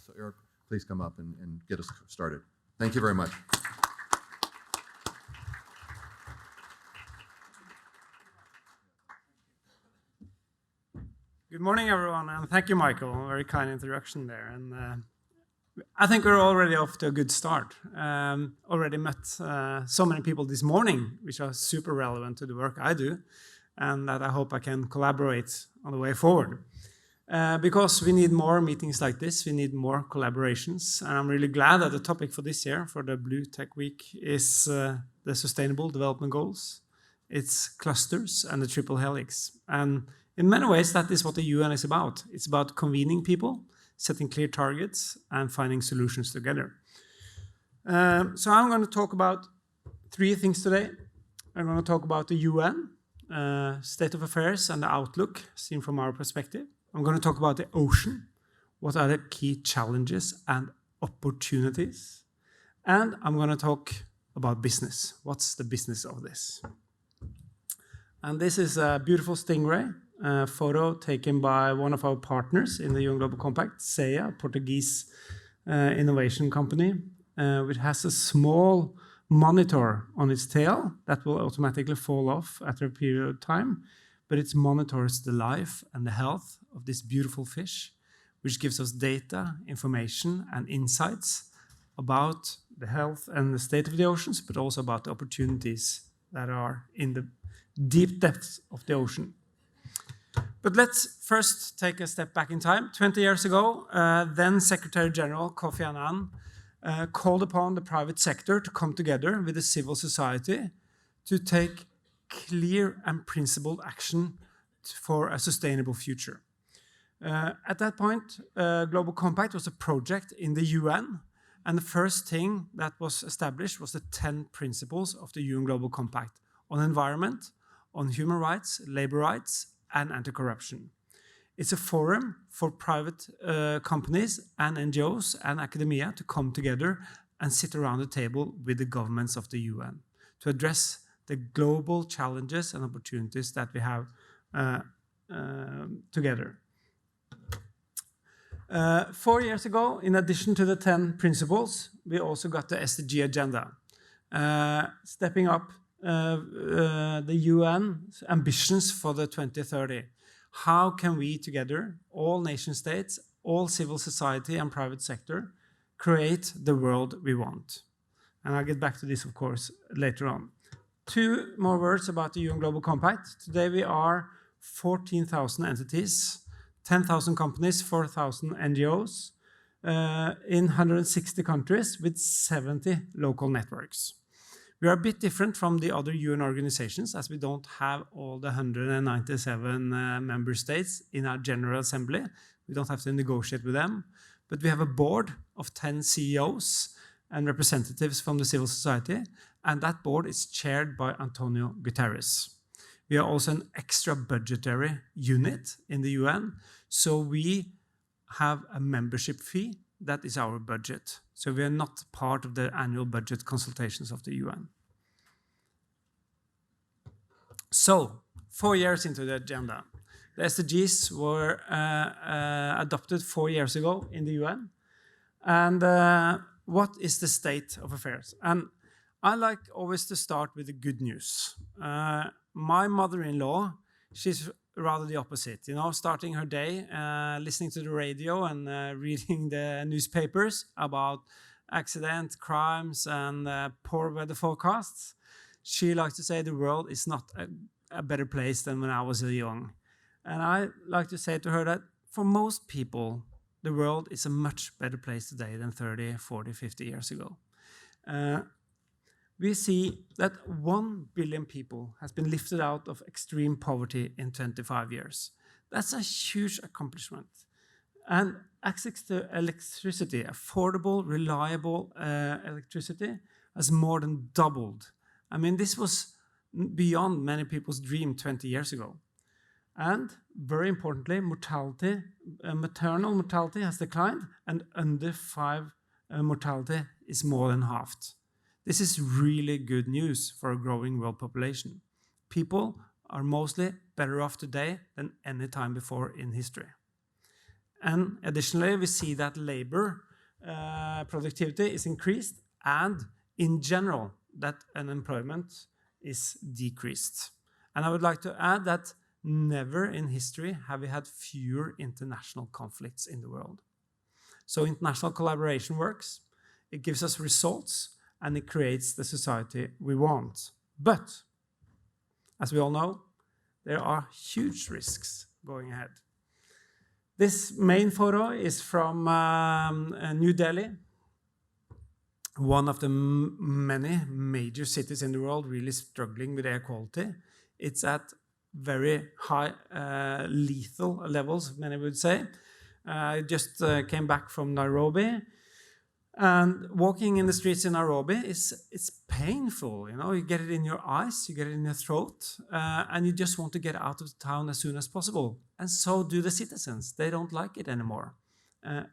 So Erik, please come up and get us started. Thank you very much. Good morning, everyone, and thank you, Michael. Very kind introduction there. And I think we're already off to a good start. Already met so many people this morning, which are super relevant to the work I do, and that I hope I can collaborate on the way forward. Because we need more meetings like this, we need more collaborations, and I'm really glad that the topic for this year, for the BlueTech Week, is the Sustainable Development Goals, its clusters, and the triple helix. And in many ways, that is what the UN is about. It's about convening people, setting clear targets, and finding solutions together. So I'm going to talk about three things today. I'm going to talk about the UN, state of affairs and the outlook seen from our perspective. I'm going to talk about the ocean. What are the key challenges and opportunities? And I'm going to talk about business. What's the business of this? And this is a beautiful stingray. Photo taken by one of our partners in the UN Global Compact, SEA, a Portuguese innovation company, which has a small monitor on its tail that will automatically fall off after a period of time, but it monitors the life and the health of this beautiful fish, which gives us data, information, and insights about the health and the state of the oceans, but also about the opportunities that are in the deep depths of the ocean. But let's first take a step back in time. 20 years ago, then Secretary General Kofi Annan called upon the private sector to come together with the civil society to take clear and principled action for a sustainable future. At that point, Global Compact was a project in the UN, and the first thing that was established was the 10 principles of the UN Global Compact on environment, on human rights, labor rights, and anti-corruption. It's a forum for private companies and NGOs and academia to come together and sit around the table with the governments of the UN to address the global challenges and opportunities that we have together. 4 years ago, in addition to the 10 principles, we also got the SDG Agenda, stepping up the UN's ambitions for the 2030. How can we together, all nation states, all civil society and private sector, create the world we want? And I'll get back to this, of course, later on. Two more words about the UN Global Compact. Today we are 14,000 entities, 10,000 companies, 4,000 NGOs, in 160 countries with 70 local networks. We are a bit different from the other UN organizations as we don't have all the 197 member states in our General Assembly. We don't have to negotiate with them, but we have a board of 10 CEOs and representatives from the civil society, and that board is chaired by Antonio Guterres. We are also an extra budgetary unit in the UN, so we have a membership fee. That is our budget. So we are not part of the annual budget consultations of the UN. So, 4 years into the agenda. The SDGs were adopted 4 years ago in the UN. And what is the state of affairs? And I like always to start with the good news. My mother-in-law, she's rather the opposite, starting her day, listening to the radio and reading the newspapers about accident, crimes, and poor weather forecasts. She likes to say the world is not a better place than when I was young. And I like to say to her that for most people, the world is a much better place today than 30, 40, 50 years ago. We see that 1 billion people has been lifted out of extreme poverty in 25 years. That's a huge accomplishment. And access to electricity, affordable, reliable electricity, has more than doubled. I mean, this was beyond many people's dream 20 years ago. And very importantly, mortality, maternal mortality has declined, and under 5 mortality is more than halved. This is really good news for a growing world population. People are mostly better off today than any time before in history. And additionally, we see that labor productivity is increased, and in general, that unemployment is decreased. And I would like to add that never in history have we had fewer international conflicts in the world. So international collaboration works, it gives us results, and it creates the society we want. But, as we all know, there are huge risks going ahead. This main photo is from New Delhi, one of the many major cities in the world really struggling with air quality. It's at very high lethal levels, many would say. I just came back from Nairobi, and walking in the streets in Nairobi it's painful. You know, you get it in your eyes, you get it in your throat, and you just want to get out of town as soon as possible. And so do the citizens. They don't like it anymore.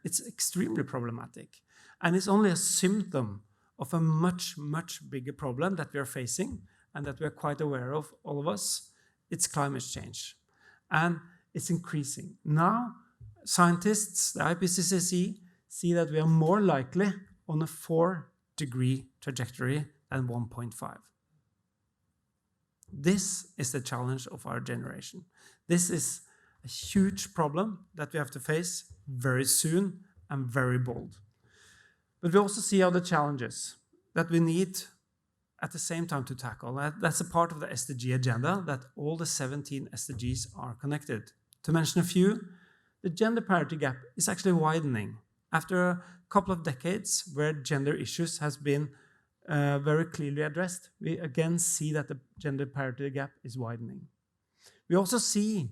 It's extremely problematic. And it's only a symptom of a much, much bigger problem that we are facing and that we are quite aware of, all of us. It's climate change. And it's increasing. Now, scientists, the IPCC, see that we are more likely on a 4-degree trajectory than 1.5. This is the challenge of our generation. This is a huge problem that we have to face very soon and very bold. But we also see other challenges that we need at the same time to tackle. That's a part of the SDG Agenda, that all the 17 SDGs are connected. To mention a few, the gender parity gap is actually widening. After a couple of decades where gender issues has been very clearly addressed, we again see that the gender parity gap is widening. We also see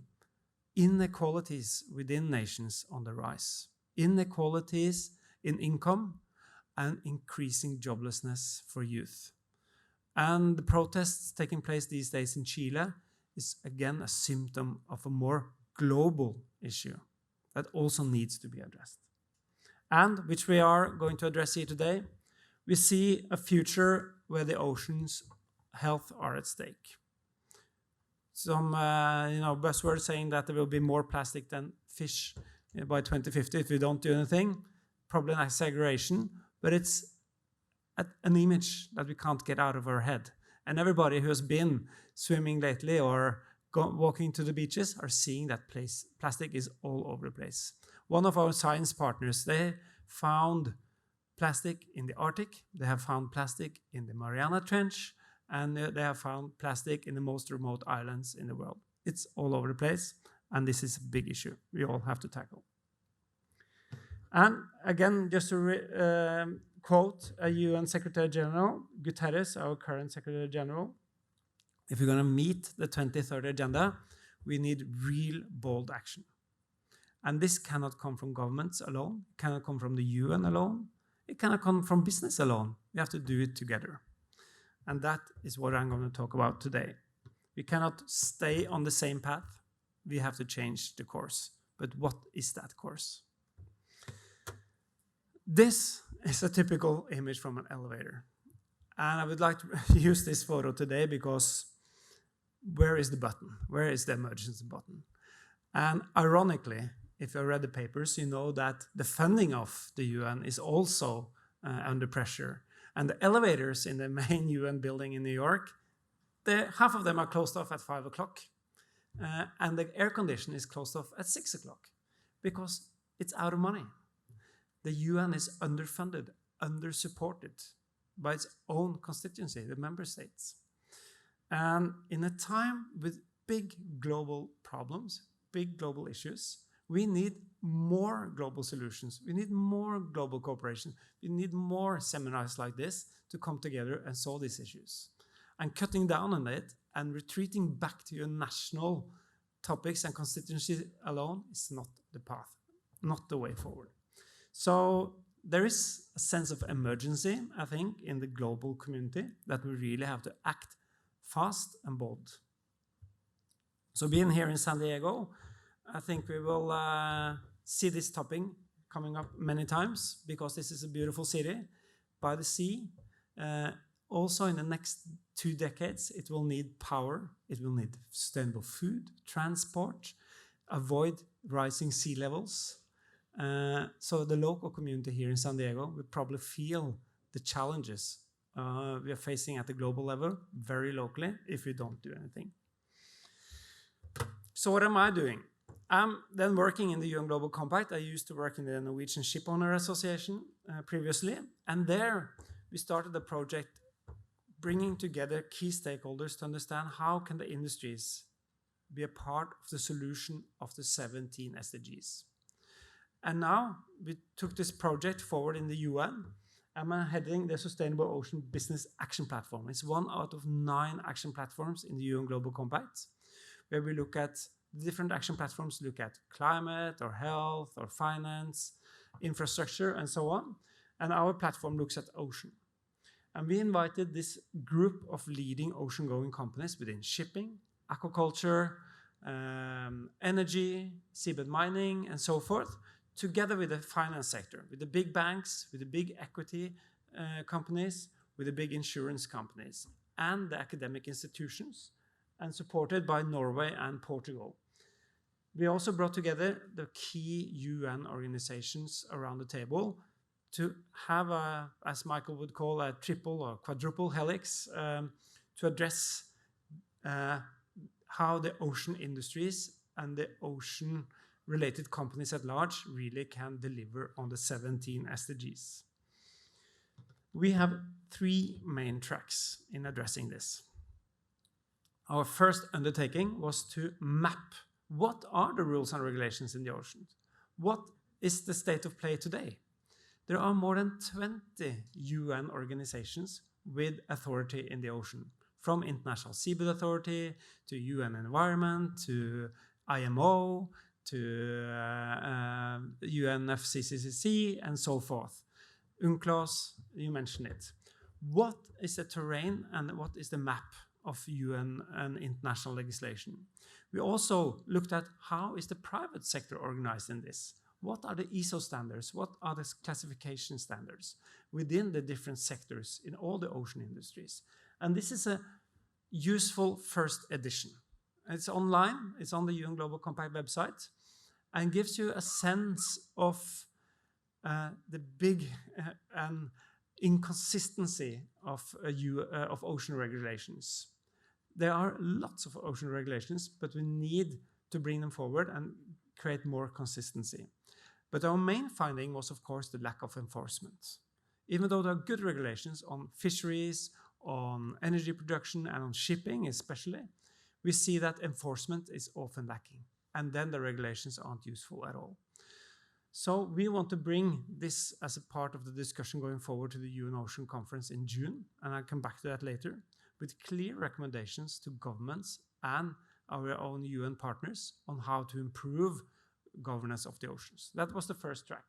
inequalities within nations on the rise. Inequalities in income and increasing joblessness for youth. And the protests taking place these days in Chile is again a symptom of a more global issue that also needs to be addressed. And which we are going to address here today, we see a future where the oceans' health are at stake. Some buzzwords saying that there will be more plastic than fish by 2050 if we don't do anything. Probably an exaggeration, but it's an image that we can't get out of our head. And everybody who has been swimming lately or walking to the beaches are seeing that plastic is all over the place. One of our science partners, they found plastic in the Arctic, they have found plastic in the Mariana Trench, and they have found plastic in the most remote islands in the world. It's all over the place, and this is a big issue we all have to tackle. And again, just to quote a UN Secretary General, Guterres, our current Secretary General, if we're going to meet the 2030 Agenda, we need real bold action. And this cannot come from governments alone, it cannot come from the UN alone, it cannot come from business alone. We have to do it together. And that is what I'm going to talk about today. We cannot stay on the same path. We have to change the course. But what is that course? This is a typical image from an elevator. And I would like to use this photo today because where is the button? Where is the emergency button? And ironically, if you read the papers, you know that the funding of the UN is also under pressure. And the elevators in the main UN building in New York, half of them are closed off at 5 o'clock. And the air condition is closed off at 6 o'clock because it's out of money. The UN is underfunded, undersupported by its own constituency, the member states. And in a time with big global problems, big global issues, we need more global solutions. We need more global cooperation. We need more seminars like this to come together and solve these issues. And cutting down on it and retreating back to your national topics and constituencies alone is not the path, not the way forward. So there is a sense of emergency, I think, in the global community that we really have to act fast and bold. So being here in San Diego, I think we will see this topic coming up many times because this is a beautiful city by the sea. Also in the next 2 decades, it will need power, it will need sustainable food, transport, avoid rising sea levels, So the local community here in San Diego will probably feel the challenges we are facing at the global level very locally if we don't do anything. So what am I doing? I'm then working in the UN Global Compact. I used to work in the Norwegian Shipowner Association previously, and there we started a project bringing together key stakeholders to understand how can the industries be a part of the solution of the 17 SDGs. And now we took this project forward in the UN. I'm heading the Sustainable Ocean Business Action Platform. It's one out of 9 action platforms in the UN Global Compact, where we look at different action platforms, look at climate or health or finance, infrastructure, and so on. And our platform looks at ocean. And we invited this group of leading ocean-going companies within shipping, aquaculture, energy, seabed mining, and so forth, together with the finance sector, with the big banks, with the big equity companies, with the big insurance companies, and the academic institutions, and supported by Norway and Portugal. We also brought together the key UN organizations around the table to have a, as Michael would call, a triple or quadruple helix to address how the ocean industries and the ocean-related companies at large really can deliver on the 17 SDGs. We have 3 main tracks in addressing this. Our first undertaking was to map what are the rules and regulations in the oceans. What is the state of play today? There are more than 20 UN organizations with authority in the ocean, from International Seabed Authority to UN Environment to IMO to UNFCCC and so forth. UNCLOS, you mentioned it. What is the terrain and what is the map of UN and international legislation? We also looked at how is the private sector organized in this? What are the ISO standards? What are the classification standards within the different sectors in all the ocean industries? And this is a useful first edition. It's online, it's on the UN Global Compact website, and gives you a sense of the big inconsistency of ocean regulations. There are lots of ocean regulations, but we need to bring them forward and create more consistency. But our main finding was, of course, the lack of enforcement. Even though there are good regulations on fisheries, on energy production, and on shipping especially, we see that enforcement is often lacking, and then the regulations aren't useful at all. So we want to bring this as a part of the discussion going forward to the UN Ocean Conference in June, and I'll come back to that later, with clear recommendations to governments and our own UN partners on how to improve governance of the oceans. That was the first track.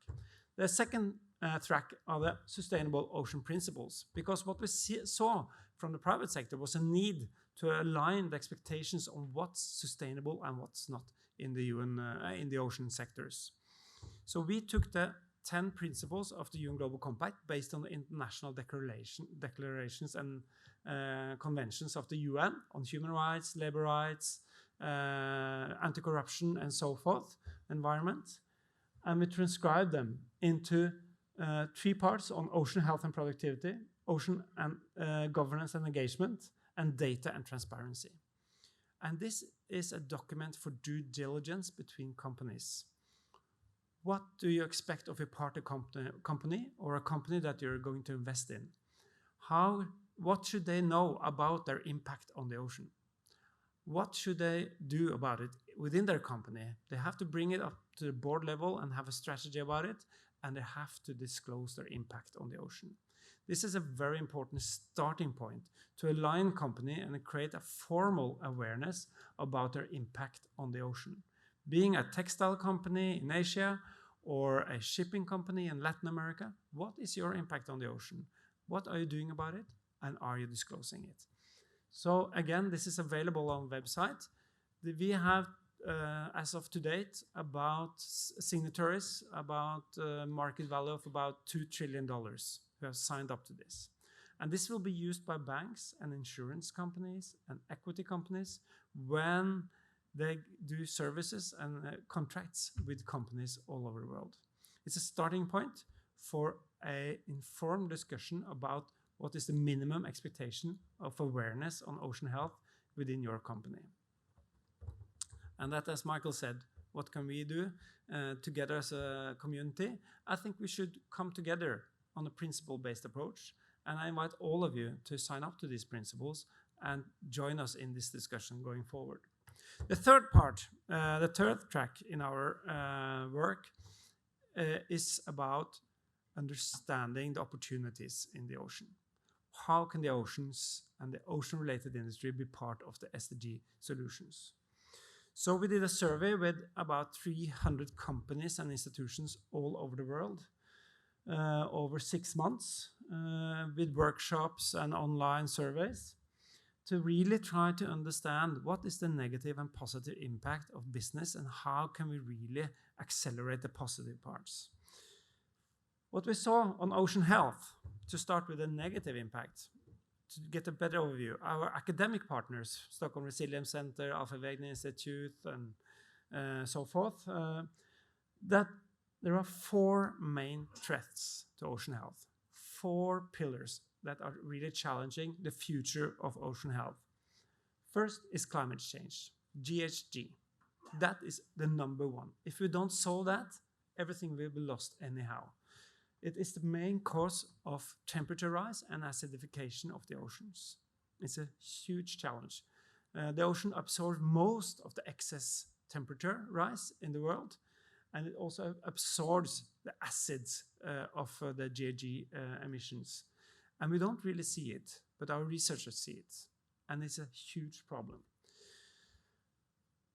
The second track are the sustainable ocean principles, because what we saw from the private sector was a need to align the expectations on what's sustainable and what's not in the UN, in the ocean sectors. So we took the 10 principles of the UN Global Compact based on the international declarations and conventions of the UN on human rights, labor rights, anti-corruption, and so forth, environment. And we transcribed them into 3 parts on ocean health and productivity, ocean and governance and engagement, and data and transparency. And this is a document for due diligence between companies. What do you expect of a partner company or a company that you're going to invest in? What should they know about their impact on the ocean? What should they do about it within their company? They have to bring it up to the board level and have a strategy about it, and they have to disclose their impact on the ocean. This is a very important starting point to align company and create a formal awareness about their impact on the ocean. Being a textile company in Asia or a shipping company in Latin America, what is your impact on the ocean? What are you doing about it? And are you disclosing it? So again, this is available on the website. We have, as of to date, about signatories, about market value of about $2 trillion who have signed up to this. And this will be used by banks and insurance companies and equity companies when they do services and contracts with companies all over the world. It's a starting point for an informed discussion about what is the minimum expectation of awareness on ocean health within your company. And that, as Michael said, what can we do together as a community? I think we should come together on a principle-based approach, and I invite all of you to sign up to these principles and join us in this discussion going forward. The third part, the third track in our work is about understanding the opportunities in the ocean. How can the oceans and the ocean-related industry be part of the SDG solutions? So we did a survey with about 300 companies and institutions all over the world over 6 months with workshops and online surveys to really try to understand what is the negative and positive impact of business and how can we really accelerate the positive parts. What we saw on ocean health, to start with the negative impact, to get a better overview, our academic partners, Stockholm Resilience Center, Alfred Wegener Institute, and so forth, that there are 4 main threats to ocean health, 4 pillars that are really challenging the future of ocean health. First is climate change, GHG. That is the number 1. If we don't solve that, everything will be lost anyhow. It is the main cause of temperature rise and acidification of the oceans. It's a huge challenge. The ocean absorbs most of the excess temperature rise in the world, and it also absorbs the acids of the GHG emissions. And we don't really see it, but our researchers see it, and it's a huge problem.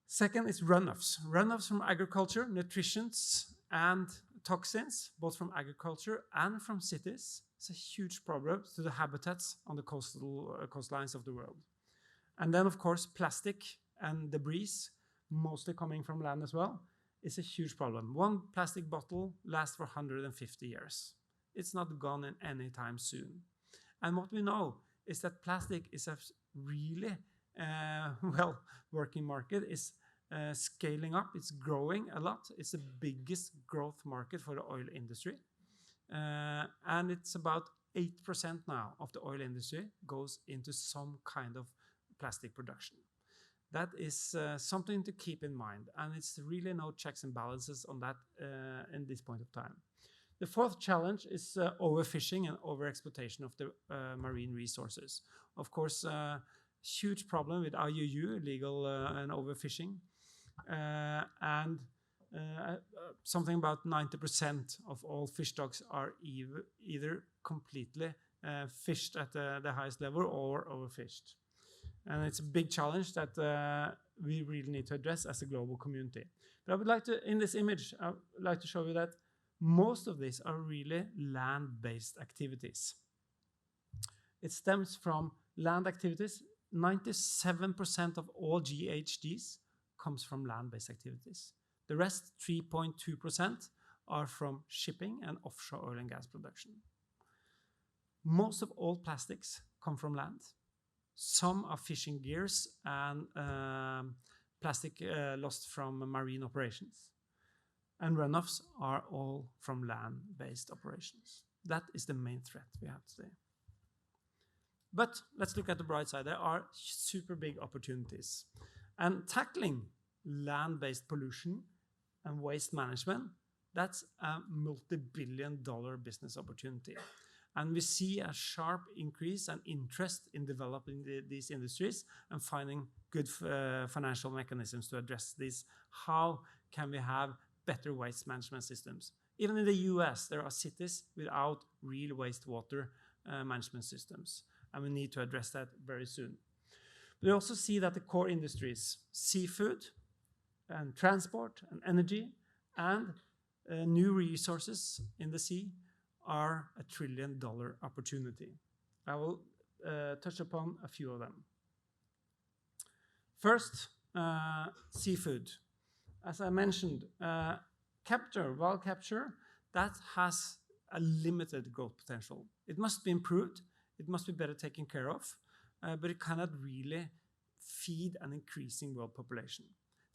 Second is runoffs. Runoffs from agriculture, nutrients, and toxins, both from agriculture and from cities. It's a huge problem to the habitats on the coastlines of the world. And then, of course, plastic and debris, mostly coming from land as well, is a huge problem. 1 plastic bottle lasts for 150 years. It's not gone in any time soon. And what we know is that plastic is a really working market. It's scaling up, it's growing a lot. It's the biggest growth market for the oil industry. And it's about 8% now of the oil industry goes into some kind of plastic production. That is something to keep in mind, and it's really no checks and balances on that in this point of time. The 4th challenge is overfishing and overexploitation of the marine resources. Of course, huge problem with IUU, illegal and overfishing, and something about 90% of all fish stocks are either completely fished at the highest level or overfished. And it's a big challenge that we really need to address as a global community. But I would like to, in this image, I would like to show you that most of these are really land-based activities. It stems from land activities. 97% of all GHGs comes from land-based activities. The rest, 3.2%, are from shipping and offshore oil and gas production. Most of all plastics come from land. Some are fishing gears and plastic lost from marine operations. And runoffs are all from land-based operations. That is the main threat we have today. But let's look at the bright side. There are super big opportunities. And tackling land-based pollution and waste management, that's a multi-billion-dollar business opportunity. And we see a sharp increase and interest in developing these industries and finding good financial mechanisms to address this. How can we have better waste management systems? Even in the US, there are cities without real wastewater management systems, and we need to address that very soon. We also see that the core industries, seafood and transport and energy and new resources in the sea, are a $1 trillion opportunity. I will touch upon a few of them. First, seafood. As I mentioned, wild capture, that has a limited growth potential. It must be improved, it must be better taken care of, but it cannot really feed an increasing world population.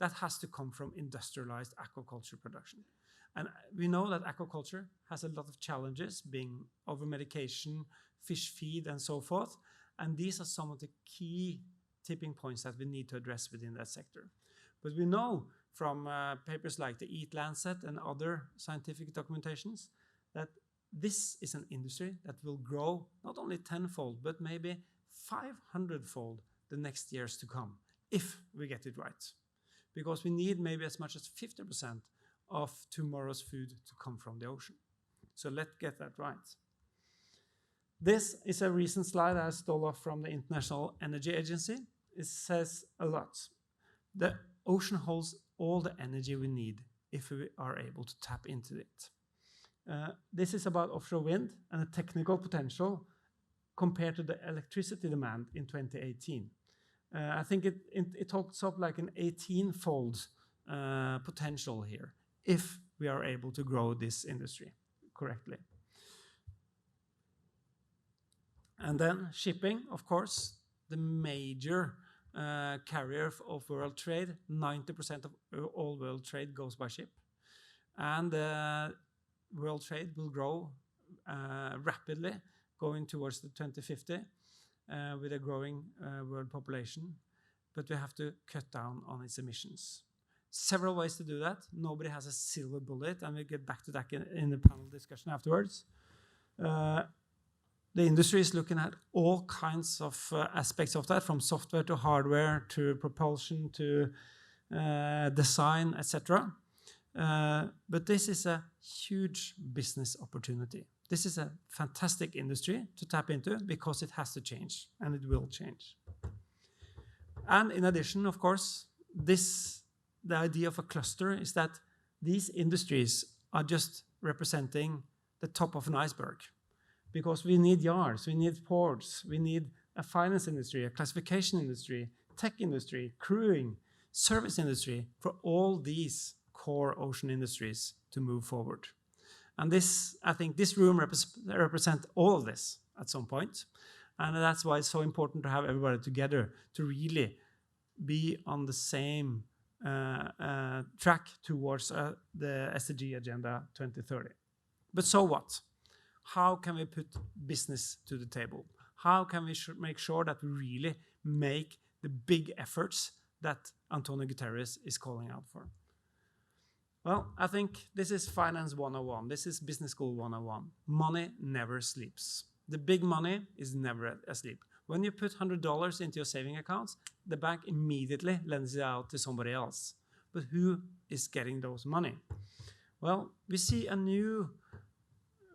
that has to come from industrialized aquaculture production. And we know that aquaculture has a lot of challenges, being over-medication, fish feed, and so forth. And these are some of the key tipping points that we need to address within that sector. But we know from papers like the Eat Lancet and other scientific documentations that this is an industry that will grow not only tenfold, but maybe 500-fold the next years to come, if we get it right. Because we need maybe as much as 50% of tomorrow's food to come from the ocean. So let's get that right. This is a recent slide I stole off from the International Energy Agency. It says a lot. The ocean holds all the energy we need if we are able to tap into it. This is about offshore wind and the technical potential compared to the electricity demand in 2018. I think it talks up like an 18-fold potential here if we are able to grow this industry correctly. And then shipping, of course, the major carrier of world trade. 90% of all world trade goes by ship. And world trade will grow rapidly going towards the 2050 with a growing world population. But we have to cut down on its emissions. Several ways to do that. Nobody has a silver bullet, and we'll get back to that in the panel discussion afterwards. The industry is looking at all kinds of aspects of that, from software to hardware to propulsion to design, etc. But this is a huge business opportunity. This is a fantastic industry to tap into because it has to change, and it will change. And in addition, of course, the idea of a cluster is that these industries are just representing the top of an iceberg. Because we need yards, we need ports, we need a finance industry, a classification industry, tech industry, crewing, service industry, for all these core ocean industries to move forward. And this, I think this room represents all of this at some point. And that's why it's so important to have everybody together to really be on the same track towards the SDG Agenda 2030. But so what? How can we put business to the table? How can we make sure that we really make the big efforts that Antonio Guterres is calling out for? Well, I think this is Finance 101. This is Business School 101. Money never sleeps. The big money is never asleep. When you put $100 into your saving accounts, the bank immediately lends it out to somebody else. But who is getting those money? Well, we see a new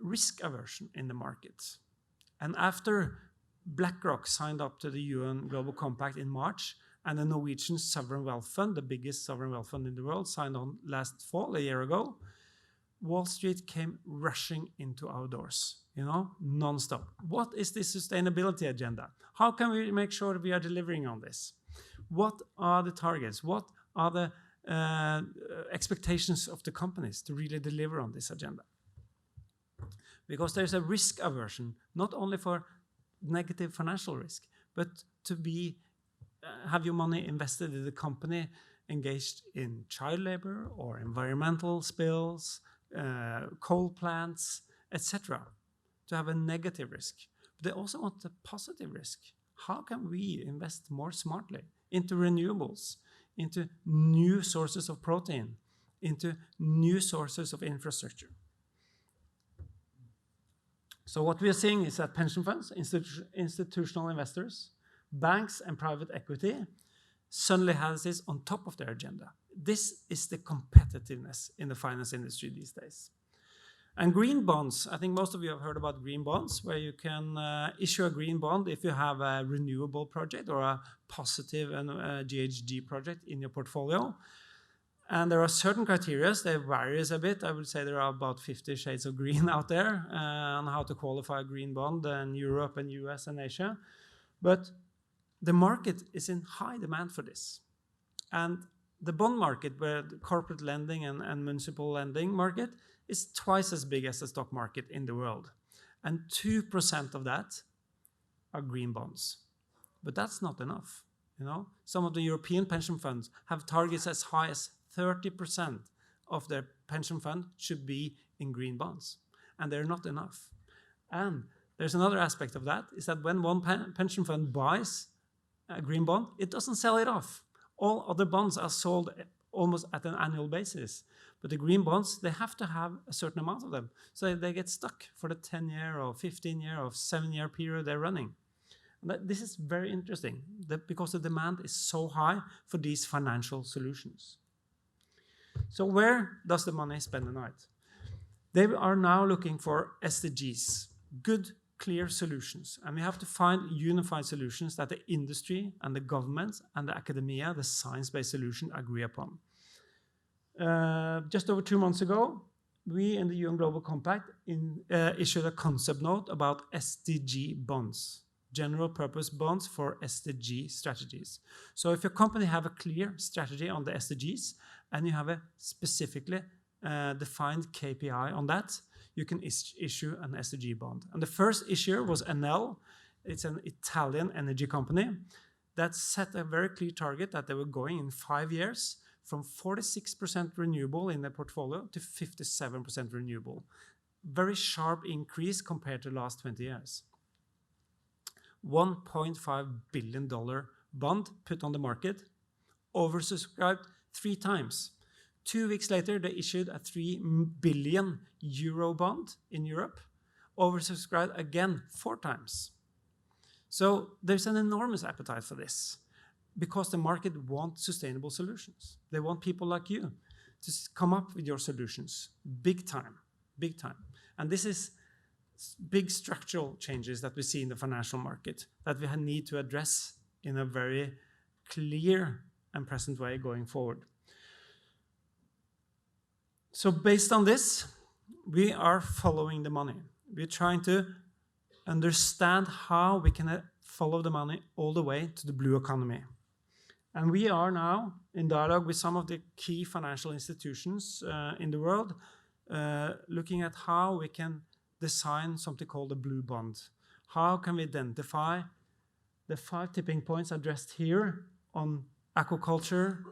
risk aversion in the market. And after BlackRock signed up to the UN Global Compact in March, and the Norwegian Sovereign Wealth Fund, the biggest sovereign wealth fund in the world, signed on last fall, a year ago, Wall Street came rushing into our doors, non-stop. What is the sustainability agenda? How can we make sure we are delivering on this? What are the targets? What are the expectations of the companies to really deliver on this agenda? Because there's a risk aversion, not only for negative financial risk, but to have your money invested in the company engaged in child labor or environmental spills, coal plants, etc., to have a negative risk. But they also want a positive risk. How can we invest more smartly into renewables, into new sources of protein, into new sources of infrastructure? So what we are seeing is that pension funds, institutional investors, banks and private equity suddenly has this on top of their agenda. This is the competitiveness in the finance industry these days. And green bonds, I think most of you have heard about green bonds, where you can issue a green bond if you have a renewable project or a positive and GHG project in your portfolio. And there are certain criteria, they vary a bit. I would say there are about 50 shades of green out there on how to qualify a green bond in Europe and US and Asia. But the market is in high demand for this. And the bond market, where the corporate lending and municipal lending market, is twice as big as the stock market in the world. And 2% of that are green bonds. But that's not enough. You know, some of the European pension funds have targets as high as 30% of their pension fund should be in green bonds, and they're not enough. And there's another aspect of that, is that when one pension fund buys a green bond, it doesn't sell it off. All other bonds are sold almost at an annual basis. But the green bonds, they have to have a certain amount of them. So they get stuck for the 10-year or 15-year or 7-year period they're running. And this is very interesting because the demand is so high for these financial solutions. So where does the money spend the night? They are now looking for SDGs, good, clear solutions. And we have to find unified solutions that the industry and the government and the academia, the science-based solution, agree upon. Just over 2 months ago, we in the UN Global Compact issued a concept note about SDG bonds, general purpose bonds for SDG strategies. So if your company have a clear strategy on the SDGs and you have a specifically defined KPI on that, you can issue an SDG bond. And the first issuer was Enel. It's an Italian energy company that set a very clear target that they were going in 5 years from 46% renewable in their portfolio to 57% renewable. Very sharp increase compared to the last 20 years. $1.5 billion bond put on the market, oversubscribed 3 times. 2 weeks later, they issued a 3 billion euro bond in Europe, oversubscribed again 4 times. So there's an enormous appetite for this because the market wants sustainable solutions. They want people like you to come up with your solutions, big time, big time. And this is big structural changes that we see in the financial market that we need to address in a very clear and present way going forward. So based on this, we are following the money. We're trying to understand how we can follow the money all the way to the blue economy. And we are now in dialogue with some of the key financial institutions in the world, looking at how we can design something called a blue bond. How can we identify the 5 tipping points addressed here on aquaculture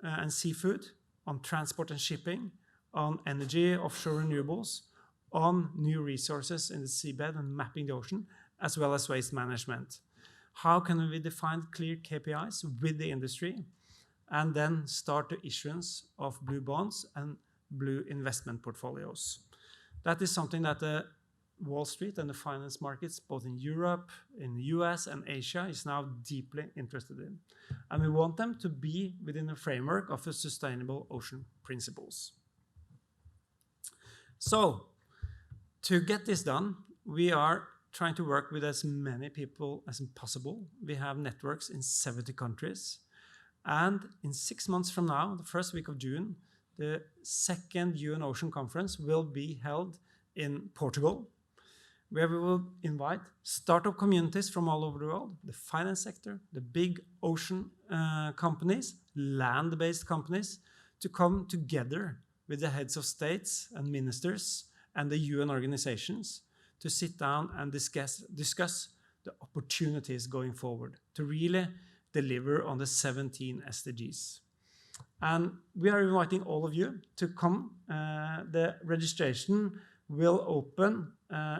and seafood, on transport and shipping, on energy, offshore renewables, on new resources in the seabed and mapping the ocean, as well as waste management. How can we define clear KPIs with the industry and then start the issuance of blue bonds and blue investment portfolios? That is something that the Wall Street and the finance markets, both in Europe, in the US and Asia, is now deeply interested in. And we want them to be within the framework of the Sustainable Ocean Principles. So, to get this done, we are trying to work with as many people as possible. We have networks in 70 countries. And in 6 months from now, the first week of June, the 2nd UN Ocean Conference will be held in Portugal, where we will invite startup communities from all over the world, the finance sector, the big ocean companies, land-based companies, to come together with the heads of states and ministers and the UN organizations to sit down and discuss the opportunities going forward to really deliver on the 17 SDGs. And we are inviting all of you to come. The registration will open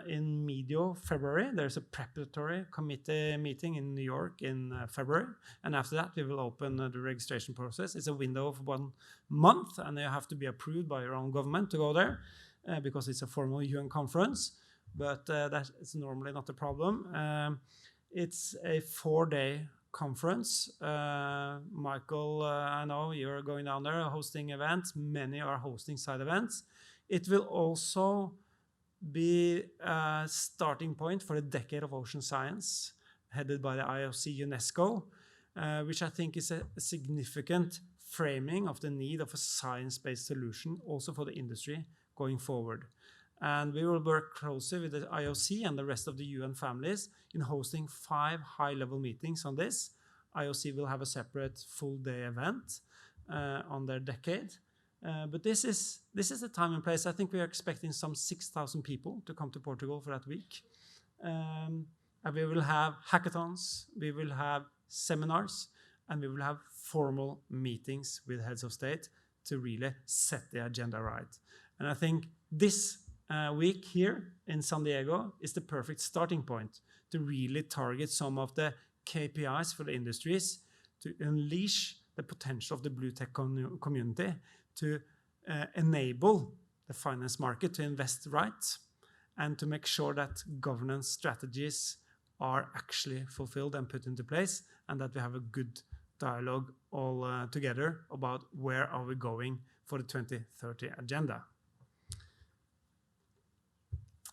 in medio February. There's a preparatory committee meeting in New York in February. And after that, we will open the registration process. It's a window of 1 month, and you have to be approved by your own government to go there because it's a formal UN conference. But that is normally not a problem. It's a 4-day conference. Michael, I know you're going down there hosting events. Many are hosting side events. It will also be a starting point for a decade of ocean science, headed by the IOC UNESCO, which I think is a significant framing of the need of a science-based solution also for the industry going forward. And we will work closely with the IOC and the rest of the UN families in hosting 5 high-level meetings on this. IOC will have a separate full-day event on their decade. But this is the time and place. I think we are expecting some 6,000 people to come to Portugal for that week. And we will have hackathons, we will have seminars, and we will have formal meetings with heads of state to really set the agenda right. And I think this week here in San Diego is the perfect starting point to really target some of the KPIs for the industries to unleash the potential of the BlueTech community to enable the finance market to invest right and to make sure that governance strategies are actually fulfilled and put into place, and that we have a good dialogue all together about where are we going for the 2030 agenda.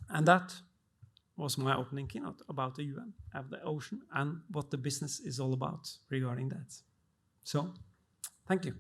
And that was my opening keynote about the UN, of the ocean, and what the business is all about regarding that. So, thank you.